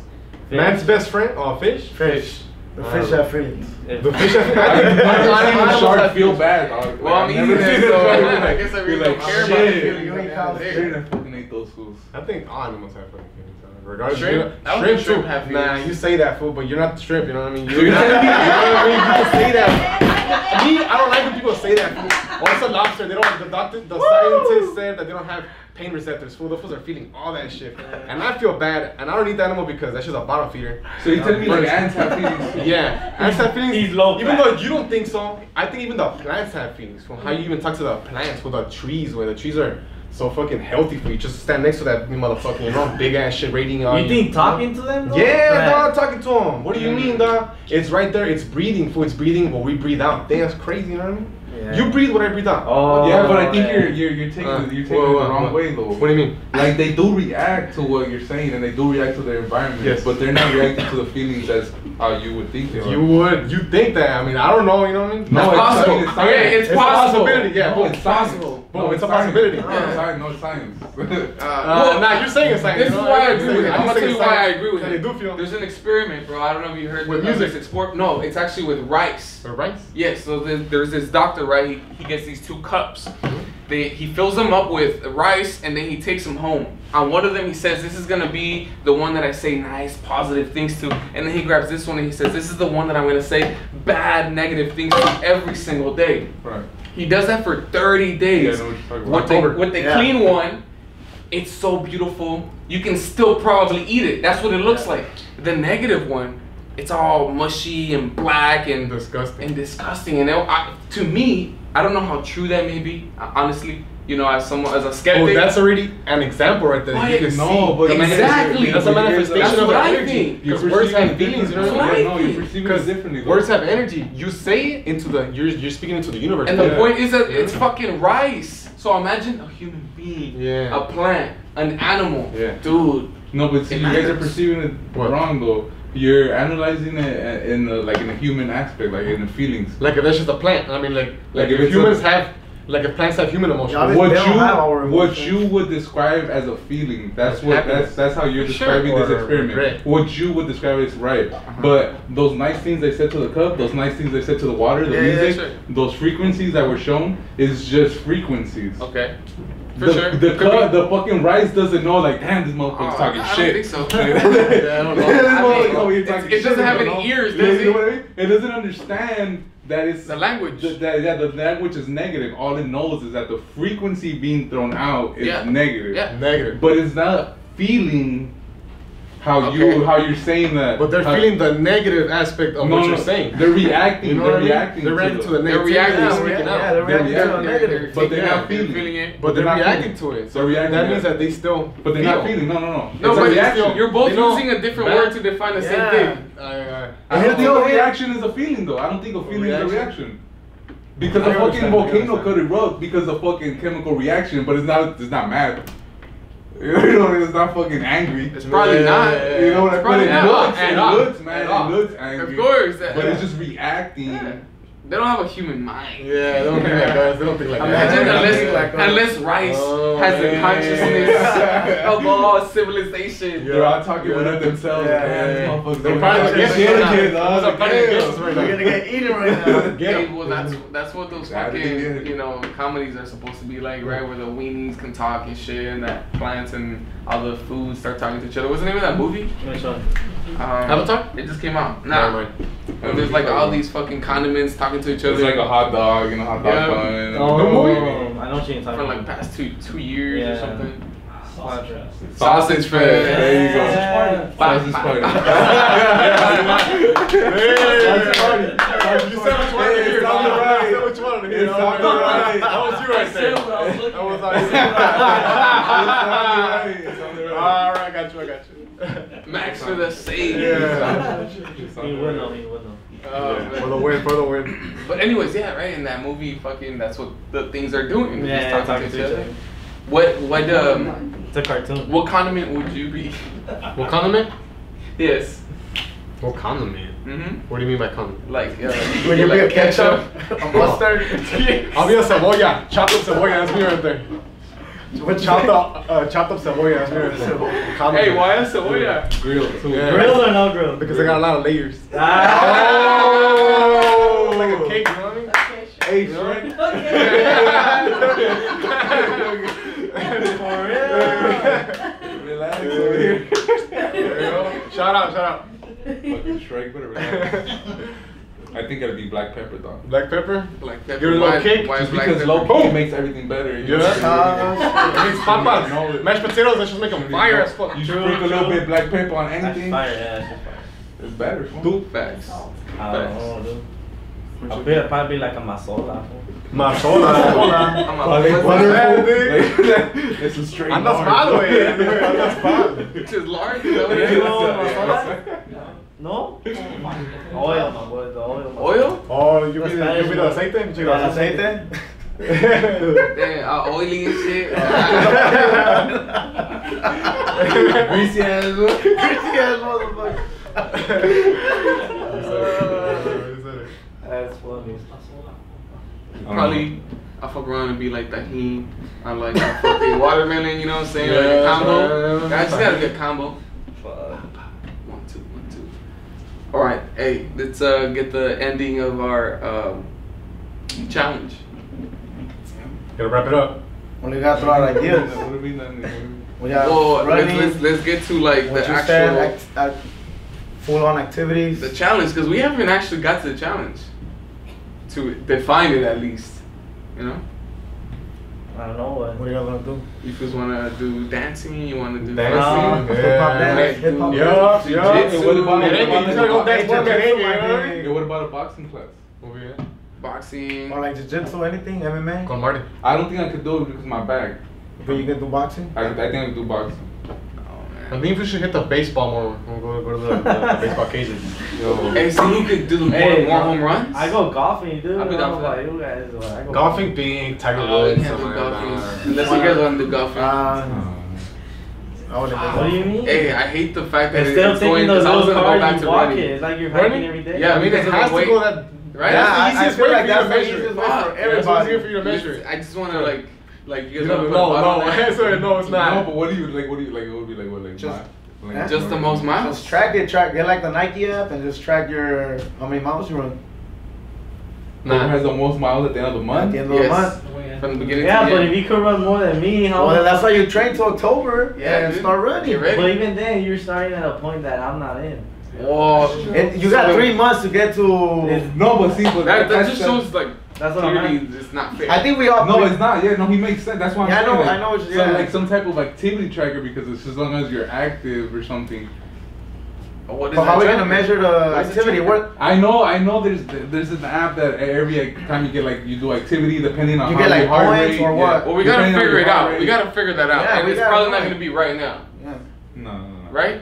Man's best friend? Oh, fish? Fish. The fish have feelings. The fish have I shark feel bad, dog. Well, I'm eating it, so I guess I really don't care about it. You ain't caught it. I fucking ate those fools. I think all animals have fucking feelings. Regardless, Shrimp have feelings. Nah, you say that, fool, but you're not the shrimp. You know what I mean? You know what I mean? You can say that. Me, I don't like when people say that, fool. Or it's a lobster. They don't. The scientists said that they don't have pain receptors, fool. Those fools are feeling all that shit. And I feel bad, and I don't eat the animal because that's just a bottom feeder. So you tell me like ants have feelings? Yeah, ants have feelings. He's low even fat. though you don't think so, I think even the plants have feelings. From how you even talk to the plants with the trees, where the trees are so fucking healthy for you. Just stand next to that motherfucking, you know, big ass shit radiating on You think talking to them? Though? Yeah, dog, talking to them. What do you mean, dog? It's right there. It's breathing. Food. It's breathing what we breathe out. Damn, that's crazy. You know what I mean? Yeah. You breathe what I breathe out. Oh, yeah, but I think you're taking it the wrong way though. What do you mean? Like they do react to what you're saying and they do react to their environment, Yes. but they're not reacting to the feelings as how you would think they are. You think that? I mean, I don't know. You know what I mean? No, It's possible. It's It's a possible. possibility. Yeah, No, boom. it's possible. Boom, it's a possibility. No, science. No science. Nah, you're saying it's science. This is why I agree with it. I'm gonna tell you why I agree with They it. do feel. There's an experiment, bro. I don't know if you heard With of music. this export. No, it's actually with rice. Or rice? Yes, so there's this doctor, right? He gets these 2 cups. He fills them up with rice and then he takes them home. On one of them he says, this is gonna be the one that I say nice, positive things to. And then he grabs this one and he says, this is the one that I'm gonna say bad, negative things to every single day. Right. He does that for 30 days. Yeah, I know what you're talking about. With the clean one, it's so beautiful. You can still probably eat it. That's what it looks like. The negative one, it's all mushy and black and disgusting. And to me, I don't know how true that may be. Honestly, you know, as a skeptic. Oh, that's already an example right there. You can No, but exactly. That's a manifestation That's of what I energy. think. Because words have feelings, you know what I mean? No, you're perceiving it differently. though. Words have energy. You say it into the you're speaking into the universe. And the point is that it's fucking rice. So imagine a human being, a plant, an animal, dude. No, but see, you guys are perceiving it What? wrong though. You're analyzing it in a human aspect, like in the feelings. Like if that's just a plant. I mean, like if if it's humans have, like if plants have human emotions. Yeah, What they don't have our what emotions. you would describe as a feeling, that's Happiness. that's how you're describing this Or experiment. regret. What you would describe as right, but those nice things they said to the cup, those nice things they said to the water, the music, those frequencies that were shown is just frequencies. Okay. For the, sure. The fucking rice doesn't know, like, damn, this motherfucker's talking I shit. don't think so. Yeah, I don't know. It doesn't have any ears, does You know it? what I mean? It doesn't understand that it's The language. the language is negative. All it knows is that the frequency being thrown out is negative. Yeah. Negative. But it's not feeling how you're saying that. But they're feeling the negative aspect of what you're saying. They're reacting. You know they're what I mean? reacting. They're reacting to the They're negativity. reacting. that's speaking out. Yeah, they're reacting to the negative. But they're not feeling it. But they're not reacting feeling. to it. So They're reacting that to means it. that they still. But they're not feeling. No. No, It's a but reaction. you're both They know using a different bad. word to define the same thing. I don't think a reaction is a feeling though. I don't think a feeling is a reaction. Because a I fucking understand, I volcano understand. could erupt because of fucking chemical reaction, but it's not mad. You know, it's not fucking angry. It's probably not. You know what I probably mean? not. It looks, man. At all. It looks angry. Of course. But it's just reacting. Yeah. They don't have a human mind. Yeah, they don't think like us. They don't think like Imagine that. unless rice has the consciousness of all civilization. They're all talking within themselves. Yeah, Man, yeah. motherfuckers They're going probably out. against Shit, us. kids, They're probably against us right now. We're gonna get eaten right now. Yeah, well, that's what those Saturday, fucking yeah. comedies are supposed to be like, right? Where the weenies can talk and shit, and that plants and all the foods start talking to each other. What's the name of that movie? Which one? Avatar. It just came out. Nah. And there's like all these fucking condiments talking to each other. It's like a hot dog and a hot dog Yeah. bun. Oh, I know what you're talking for like about. past two years or something. Sausage fest. There you go. Yeah. Sausage party. Sausage party. You said which one to hear. It's on the right. You said which one to hear. It's on the right. That was you right there. That was on you. It's on the right. Alright, I got you. Max for the save. Yeah. He would know. For the win. But anyways, yeah, right. In that movie, fucking, that's what the things are doing. They're Yeah, just talking to each other. What It's a cartoon. what condiment would you be? What condiment? Yes. What condiment? Mm-hmm. What do you mean by condiment? Like Would you be a ketchup? A mustard? I'll be a cebolla. Chopped up cebolla. That's me right there. Chopped up cebolla. That's me right there. Condiment. Hey, why a cebolla? Grilled too. Yeah. Grilled or no grilled? Because I got a lot of layers. Ah. Like a cake, you know what I mean? Hey, Shrek. For real. Relax over here. Shout out. Fucking Shrek, better relax. I think it'd be black pepper though. Black pepper? Black pepper. Give it a little kick. Why is Just black because pepper? low key makes everything better. You know? It makes papas. Mashed potatoes, let's just make them fire as fuck. You sprinkle a little bit black pepper on That's anything. fire, yeah, that's fire. It's better. fool. Two facts. I don't know, dude. I'll probably be like a masola. Masola. It's a straight. Andas norm. mal, güey. Andas mal. Which is large. Is that what There it you is? go, masola. No? Oil, my boy, the oil. Oil? Oh, you mean the aceite? ¿Los aceite? Damn, oily and shit. Greasy ass. Greasy ass motherfucker. That's funny. Probably, I fuck around and be like tahini. I'm like a fucking watermelon, you know what I'm saying? Like a combo. I just got a good combo. Fuck. 1, 2, 1, 2. All right, hey, let's get the ending of our challenge. Gotta wrap it up. Well, you got to throw out ideas. What do you mean then? We got Well, running, let's get to like what the you actual said, full-on activities. the challenge, because we haven't actually got to the challenge to define it at least, you know. I don't know what. What are you gonna do? You just wanna do dancing? You wanna do Dancing? Hip hop dance, hip hop dance. And what about Merengue, you gotta go dance for merengue, Yeah, what about a boxing class? Muy bien. boxing? Or like jiu-jitsu, anything, MMA? Con Marty. I don't think I could do it because of my back. But you can do boxing? I think I could do boxing. Oh I man. think we should hit the baseball more. We'll go to the baseball cages. Yo. Hey, so you could do more home runs? I go golfing, dude. I'll be down for that. You guys, I go Golfing, being Tiger Oh, you Woods, can't do something like golfing. that. Unless you guys want to do golfing. I wouldn't do What do you mean? Hey, I hate the fact that Instead of it's taking going, those because I was little going to go back cars, to you walk running. it. It's like you're Running? hiking every day. Yeah, I mean, it because of has the to weight. go that. Right? That's Yeah, the easiest way feel for you to that's the measure easiest it. way for Fuck. That's what's everybody. easier for you to measure it. I just want to like you guys No, want to no, put a bottle on that? sorry, no, it's No, not. but what do you like? What would be like? What like? Just- like Just the most miles? Just track it, get like the Nike app and just track your how many miles you run Who has the most miles at the end of the at month? the end of the Yes. month. From the beginning Yeah, to the but end. if you could run more than me, how? Well, then that's why you train till October Yeah, and dude. start running. Get ready. But even then, you're starting at a point that I'm not in. Oh, And you got 3 months to get to. No, but see, but that that's just shows like That's what I'm clearly at. it's not fair. I think we all. No, it's not. Yeah, no, he makes sense. That's why I'm Yeah, I saying. know- like, I know what you- so, yeah. like some type of activity tracker because it's as long as you're active or something. What is But how are we that gonna tracker? measure the What's the activity? tracker? What? I know. There's an app that every time you get like you do activity depending on You how get, like, your heart points rate. or what? Well, we gotta Depending on figure your it heart out. rate. We gotta figure that out. Yeah, and we it's gotta probably do not it. gonna be right now, Yeah. No. right?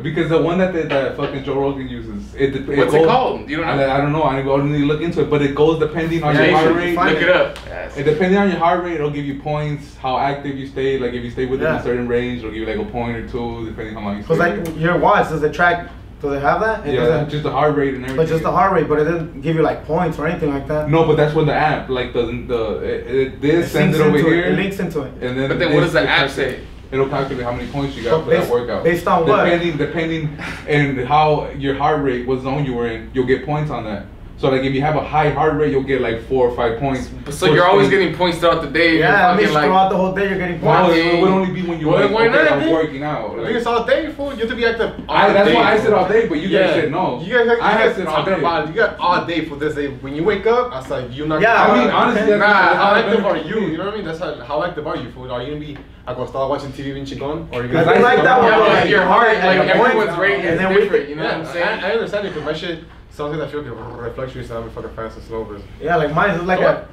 Because the one that fucking Joe Rogan uses, it What's goes, it called? You don't know? I don't know. I don't need to look into it, but it goes depending on Yeah, your you heart should rate. find look it up. Yes. It depending on your heart rate, it'll give you points. How active you stay, like if you stay within Yeah. a certain range, it'll give you like a point or two, depending on how long you stay. Cause like your watch, does it track? Does it have that? It yeah, doesn't. just the heart rate and everything. But just the heart rate, but it doesn't give you like points or anything like that. No, but that's what the app like this sends it syncs over into here. It links into it. And then But then what this does the will app calculate- say? It'll calculate how many points you got But for that based- workout. based on what? Depending and how your heart rate, what zone you were in, you'll get points on that. So like if you have a high heart rate, you'll get like 4 or 5 points. So you're always getting points throughout the day. Yeah, You're I mean, fucking like, throughout the whole day you're getting Well, points. it would only be when you Well, like, why okay, not, I'm dude? working out. I Like, think it's all day, fool. You have to be active all that's day. why I fool. said all day, but you guys Yeah. said no. You guys, I had said all talking day. about you got all day for this day. When you wake up, I was like, you're not. Yeah, I mean, honestly, nah, that's how not active better are for you? me. You know what I mean? That's how active are you, fool? Are you gonna be acostado watching TV bien chingón, or are you Because gonna? I like that one. yeah, Like, like your heart, like and the everyone's points, rate and is then we different. could- You know what I'm saying? I understand it, but my shit sounds like I feel like fluctuates and I'm fucking fast and slow. But Yeah, like mine is like a.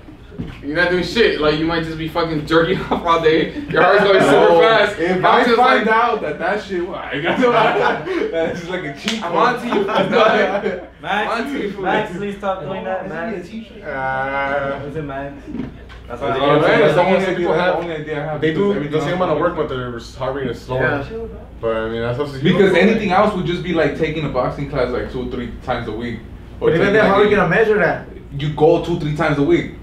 You're not doing shit. Like you might just be fucking jerking off all day. Your heart's going super No, fast. If I'm I just find like, out that shit, well, I got that's just like a cheat. I'm on to you. code. Max, Max, please stop doing that, Max. Is it Max? That's That's what all I'm Yeah, saying. that's That's the the only only idea people I have. have. Only idea I have. they because do everything the same else amount of is work, but their heart rate is slower. Yeah. But I mean, that's supposed to. Because anything else would just be like taking a boxing class like 2 or 3 times a week. Or But even taking, then, how are like, we gonna measure that? You go 2-3 times a week.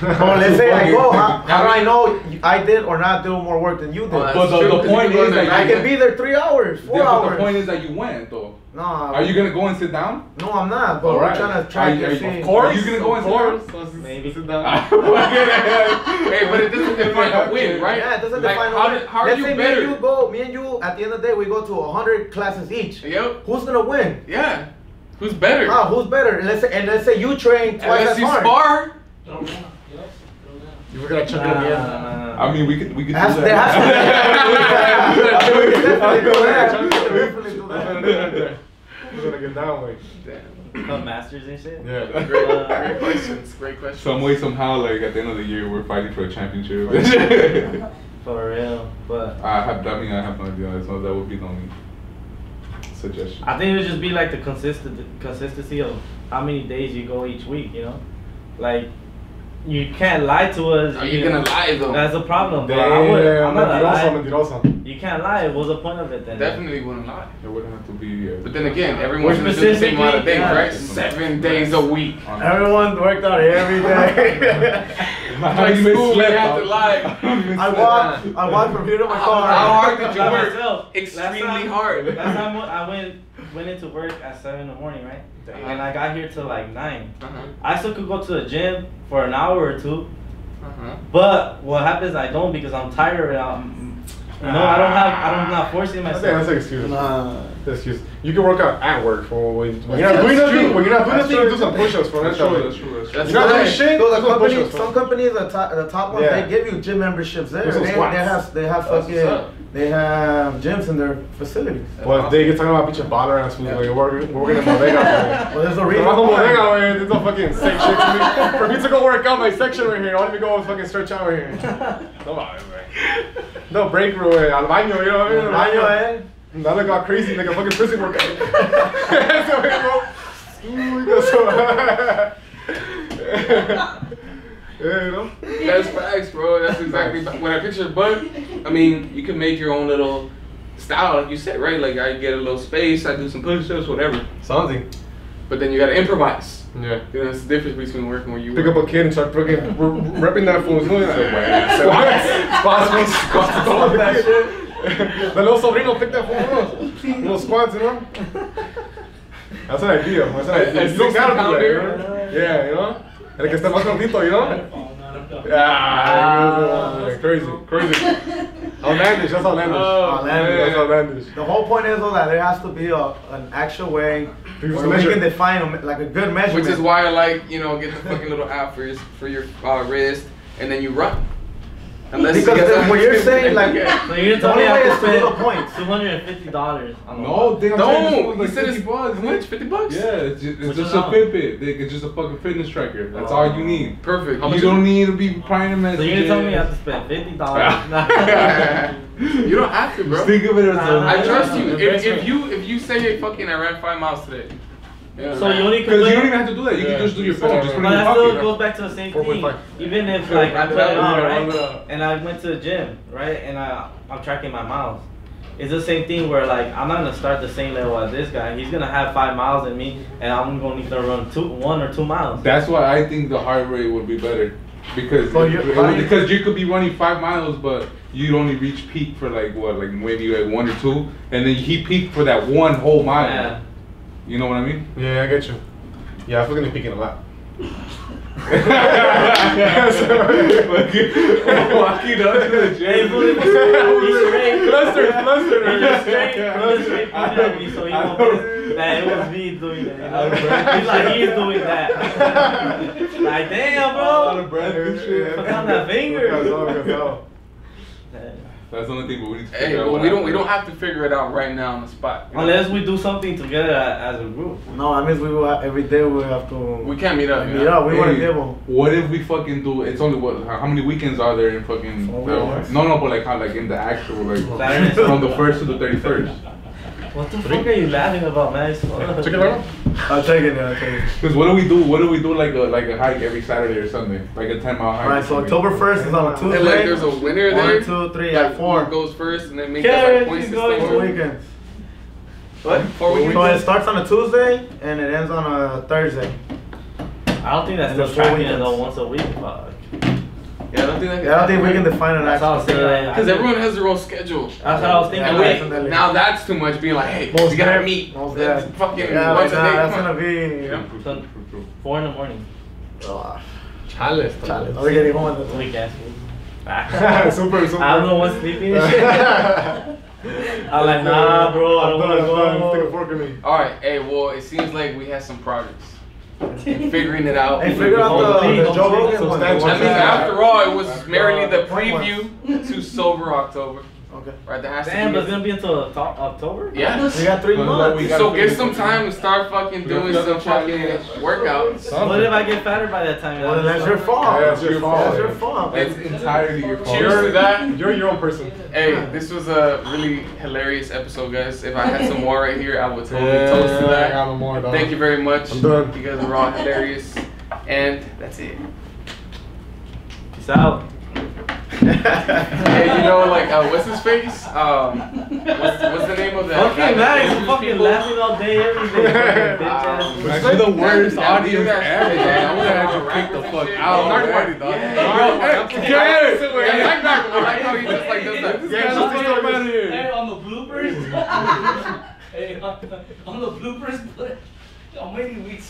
Oh, let's say I Fucking- go. How do I know I did or not do more work than you did? Oh, that's But true, the 'cause point you can is go that in I the can be there 3 hours, 4 But hours. the point is that you went though. No. Are you gonna go and sit down? No, I'm not. But Alright. we're trying to track Are and you- see. of course. Are you gonna go and sit down? Maybe. Sit down. hey, but it doesn't define a win, right? Yeah, it doesn't like, define. how are Let's you say better? Me and you. At the end of the day, we go to 100 classes each. Yep. Who's gonna win? Yeah. Who's better? Who's better? And let's say you train twice Unless as you hard. spar. You were gonna chuck it in the end. I mean, we could do There has to that. be. I mean, we can definitely do that. We can definitely do that. We're gonna get down with. Damn. Become masters and shit. Yeah. Great questions. Great questions. Some way, somehow, like at the end of the year, we're fighting for a championship. For real. But I have no idea. So that would be the only suggestion. I think it would just be like the consistency of how many days you go each week, you know? Like, you can't lie to us. Are you gonna lie though? That's a problem. But I'm not gonna lie. Mentiroso. You can't lie. What's the point of it then? Definitely wouldn't lie. It wouldn't have to be. But then again, everyone's More gonna do the same amount of specifically, days, yeah. right? 7 days a week. Everyone worked out every day. Like school, we have to lie. I walked from here to my How car. hard did you By work? myself. Extremely Last time- hard. Last time I went into work at 7 in the morning, right? And I got here till like 9. Uh-huh. I still could go to the gym for an hour or two. Uh-huh. But what happens, I don't because I'm tired. No, I'm not forcing I think myself. that's an excuse. Nah. That's an excuse. You can work out at work for when you're not doing nothing. When you're not doing nothing, you do some push-ups for That's that. true. That's true. That's true. That's You're not doing right. shit. So the do some company, push-ups, some bro. companies, the top ones, Yeah. they give you gym memberships there. Do some squats. They have what's fucking, up. they have gyms in their facilities. Well, if they get talking about pinche baller ass food, like, we're gonna bodega. Well, there's a reason Trabajo why. bodega, güey. There's no fucking sick shit to me. For me to go work out my section right here, I want to go fucking stretch out right here. No mames, güey. No break room, güey. Al baño, you know what I mean? Baño, That look all crazy, like a fucking prison workout. So, bro. Ooh, that's so. Yeah, you know? That's facts, bro. That's exactly when I picture. But I mean, you can make your own little style, like you said, right? Like I get a little space, I do some push-ups, whatever. Something. But then you gotta improvise. Yeah. You know, it's the difference between working where you Pick work. up a kid and start fucking repping that fool's. Squats. All that shit. The little sobrino pick that fool. Little squats, you know? That's an idea. That's an idea. You don't gotta do that, you know? Yeah, you know? El que está más gordito, you know? Yeah, crazy. Outlandish, that's outlandish. That's outlandish. The whole point is though that there has to be an actual way You where can we measure. can define like a good measurement. Which is why I like, you know, get the fucking little app for your wrist, and then you run. Unless Because you get then what you're saying, like, So you're the telling only me I way have is to to do spend the points. $250 on No, they Don't. like He said it's $50. how much? $50? Yeah, it's just, Which it's is just a how? Fitbit. It's just a fucking fitness tracker. That's all you need. Perfect. How You much don't need to be prying a So message. you're telling me I have to spend $50? You don't have to, bro. Think of it as a. I trust you. Investment. If you say, hey, fucking, I ran 5 miles today. Yeah, So you only Because you don't could. even have to do that. You Yeah, can just do your you phone. said Just that put it But in your that still pocket. goes back to the same thing. 4.5. Even if like I Round put it it up, on, round it right, up. and I went to the gym, right, and I'm tracking my miles. It's the same thing where like I'm not gonna start the same level as this guy. He's gonna have 5 miles in me, and I'm gonna need to run 1 or 2 miles. That's why I think the heart rate would be better. Because So because you could be running 5 miles, but you'd only reach peak for like what, like maybe like 1 or 2, and then he peaked for that 1 whole mile. Yeah. You know what I mean? Yeah, I get you. Yeah, I was gonna be peeking a lot. Walking up to the Hey, gym. fool, he's straight. Flustered. He's straight pointing at me, so he won't miss that it was me doing that. You know? He's like, he's doing that. Like, damn, Out bro. of breath and shit. Put down that finger. That's the only thing, but we need to Hey, figure out but what we happened. don't have to figure it out right now on the spot. you know? Unless we do something together as a group. No, that means we will have, every day we have to We can't meet up. meet up. We want to Hey, give them. What if we fucking do? It's only what? How many weekends are there in fucking? 4 weekends. No, but like how like in the actual like Saturday. from the 1st to the 31st. What the fuck are you laughing about, man? Check it out. I'll take it. I'll take it. Because what do we do? What do we do like a hike every Saturday or Sunday? Like a 10-mile hike. All right, so October 1st is on a Tuesday. And like there's a winner there. 1, 2, 3, Like and 4. who goes first, and then make Yeah, that like point you go. system. 4 weekends. What? 4 weekends. So it starts on a Tuesday and it ends on a Thursday. I don't think that's And still the 4 tracking it weekends. though once a week. Fuck. Yeah, I don't think that. Yeah, I don't think we can define an That's all actual I'm saying. Because everyone has their own schedule. That's what I was thinking. And Like, definitely. now that's too much. Being like, hey, Most we gotta def- meet. most That's def. fucking Yeah, once like a day. that's come on. gonna be. Yeah. so 4 in the morning. Chales. Chale, I'll be getting home at the Weak ass week. Super. I'm the one sleeping and shit. I'm like, nah, bro, I don't wanna Take a go. fork in me. All right, hey, well, it seems like we had some progress in figuring it out. Hey, figure out the Joe Rogan one. Substantial. I mean, after all, it was merely the Point preview to Sober October. Okay. Right, there has Damn, to but it's be. gonna be until Yeah. October? We got 3 Well, months. we got- So get some time and start fucking doing some fucking workouts. What if I get fatter by that time? Well, then that's your fault. Yeah, that's your fault. That's your fault. It's entirely your fault. Cheers to that. You're your own person. Hey, this was a really hilarious episode, guys. If I had some more right here, I would totally toast to I that. got no more, dog. Thank you very much. I'm done. You guys are all hilarious. And that's it. Peace out. Hey, you know, like, what's his face? What's the name of that? Okay, man, I'm fucking laughing all day, every day. Fucking bitch ass. That's the worst Yeah, audience do that ever, shit. dog. Yeah, I'm gonna have yeah, to kick the rappers fuck and shit. out. Yeah, Alright, yeah, dog. yeah. Alright, Yes! yes! I like that. I like how he just like does that. Yeah, just to stop out of here. Hey, on the bloopers. Hey, on the bloopers, put how many weeks?